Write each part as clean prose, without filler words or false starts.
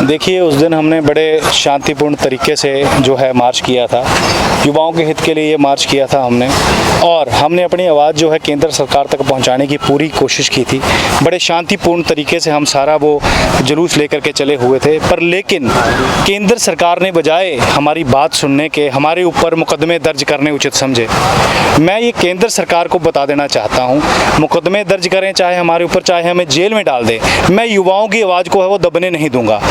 देखिए, उस दिन हमने बड़े शांतिपूर्ण तरीके से जो है मार्च किया था। युवाओं के हित के लिए ये मार्च किया था हमने, और हमने अपनी आवाज़ जो है केंद्र सरकार तक पहुंचाने की पूरी कोशिश की थी। बड़े शांतिपूर्ण तरीके से हम सारा वो जुलूस लेकर के चले हुए थे, पर लेकिन केंद्र सरकार ने बजाय हमारी बात सुनने के हमारे ऊपर मुकदमे दर्ज करने उचित समझे। मैं ये केंद्र सरकार को बता देना चाहता हूँ, मुकदमे दर्ज करें चाहे हमारे ऊपर, चाहे हमें जेल में डाल दे, मैं युवाओं की आवाज़ को है वो दबने नहीं दूंगा।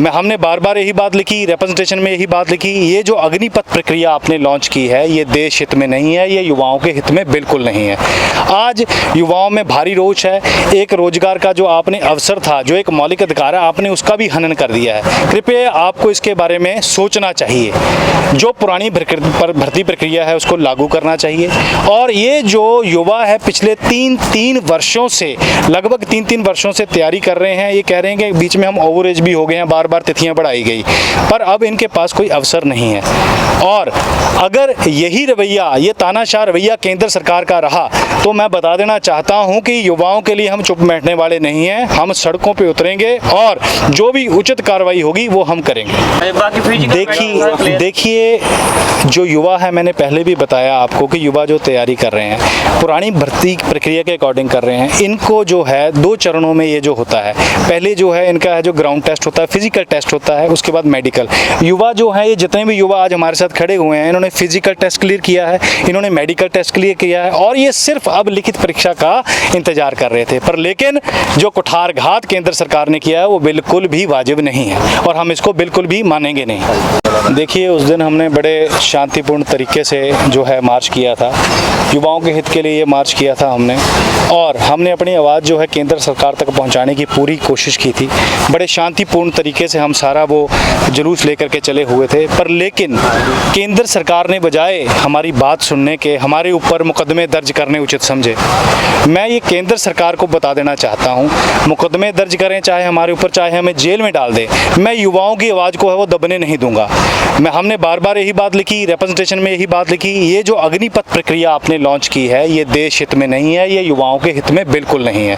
हमने बार बार यही बात लिखी, रिप्रेजेंटेशन में यही बात लिखी, ये जो अग्निपथ प्रक्रिया आपने लॉन्च की है ये देश हित में नहीं है, ये युवाओं के हित में बिल्कुल नहीं है। आज युवाओं में भारी रोष है। एक रोजगार का जो आपने अवसर था, जो एक मौलिक अधिकार है, आपने उसका भी हनन कर दिया है। कृपया आपको इसके बारे में सोचना चाहिए। जो पुरानी भर्ती प्रक्रिया है उसको लागू करना चाहिए। और ये जो युवा है पिछले तीन वर्षों से, लगभग तीन वर्षों से तैयारी कर रहे हैं, ये कह रहे हैं कि बीच में हम ओवर एज भी हो गए हैं, बार बार तिथियां बढ़ाई गई, पर अब इनके पास कोई अवसर नहीं है। और अगर यही रवैया, ये तानाशाह रवैया केंद्र सरकार का रहा तो मैं बता देना चाहता हूं कि युवाओं के लिए हम चुप बैठने वाले नहीं हैं। हम सड़कों पे उतरेंगे और जो भी उचित कार्रवाई होगी वो हम करेंगे। देखिए, जो युवा है, मैंने पहले भी बताया आपको कि युवा जो तैयारी कर रहे हैं पुरानी भर्ती प्रक्रिया के अकॉर्डिंग कर रहे हैं। इनको जो है 2 चरणों में ये जो होता है, पहले जो है इनका है जो ग्राउंड टेस्ट होता है, फिजिकल टेस्ट होता है, उसके बाद मेडिकल। युवा जो है, ये जितने भी युवा आज हमारे साथ खड़े हुए हैं, इन्होंने फिजिकल टेस्ट क्लियर किया है, इन्होंने मेडिकल टेस्ट क्लियर किया है, और ये सिर्फ अब लिखित परीक्षा का इंतजार कर रहे थे। पर लेकिन जो कुठारघात केंद्र सरकार ने किया है वो बिल्कुल भी वाजिब नहीं है, और हम इसको बिल्कुल भी मानेंगे नहीं। देखिए, उस दिन हमने बड़े शांतिपूर्ण तरीके से जो है मार्च किया था। युवाओं के हित के लिए ये मार्च किया था हमने, और हमने अपनी आवाज़ जो है केंद्र सरकार तक पहुंचाने की पूरी कोशिश की थी। बड़े शांतिपूर्ण तरीके से हम सारा वो जुलूस लेकर के चले हुए थे, पर लेकिन केंद्र सरकार ने बजाय हमारी बात सुनने के हमारे ऊपर मुकदमे दर्ज करने उचित समझे। मैं ये केंद्र सरकार को बता देना चाहता हूँ, मुकदमे दर्ज करें चाहे हमारे ऊपर, चाहे हमें जेल में डाल दे, मैं युवाओं की आवाज़ को है वो दबने नहीं दूंगा। हमने बार बार यही बात लिखी, रिप्रेजेंटेशन में यही बात लिखी, ये जो अग्निपथ प्रक्रिया आपने लॉन्च की है ये देश हित में नहीं है, ये युवाओं के हित में बिल्कुल नहीं है।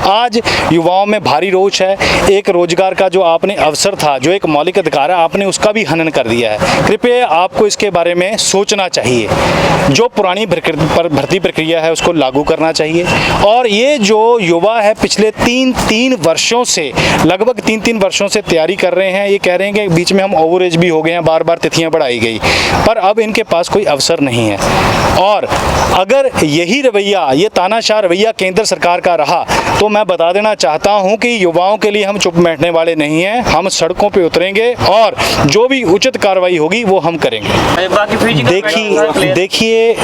आज युवाओं में भारी रोष है। एक रोजगार का जो आपने अवसर था, जो एक मौलिक अधिकार है, आपने उसका भी हनन कर दिया है। कृपया आपको इसके बारे में सोचना चाहिए। जो पुरानी भर्ती प्रक्रिया है उसको लागू करना चाहिए। और ये जो युवा है पिछले तीन वर्षों से, लगभग तीन वर्षों से तैयारी कर रहे हैं, ये कह रहे हैं कि बीच में हम ओवर एज भी हो गए हैं, बार बार तिथियां बढ़ाई गई, पर अब इनके पास कोई अवसर नहीं है। और अगर यही रवैया, ये तानाशाह रवैया केंद्र सरकार का रहा तो मैं बता देना चाहता हूं कि युवाओं के लिए हम चुप बैठने वाले नहीं हैं। हम सड़कों पे उतरेंगे और जो भी उचित कार्रवाई होगी वो हम करेंगे। देखिए,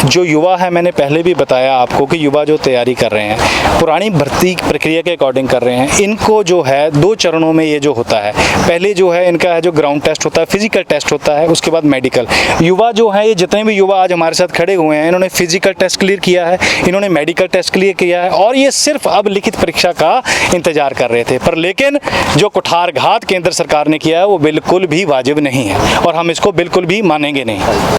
जो युवा है, मैंने पहले भी बताया आपको कि युवा जो तैयारी कर रहे हैं पुरानी भर्ती प्रक्रिया के अकॉर्डिंग कर रहे हैं। इनको जो है 2 चरणों में ये जो होता है, पहले जो है इनका है जो ग्राउंड टेस्ट होता है, फिजिकल टेस्ट होता है, उसके बाद मेडिकल। युवा जो है, ये जितने भी युवा आज हमारे साथ खड़े हुए हैं, इन्होंने फिजिकल टेस्ट क्लियर किया है, इन्होंने मेडिकल टेस्ट क्लियर किया है, और ये सिर्फ अब लिखित परीक्षा का इंतजार कर रहे थे। पर लेकिन जो कुठारघात केंद्र सरकार ने किया है वो बिल्कुल भी वाजिब नहीं है, और हम इसको बिल्कुल भी मानेंगे नहीं।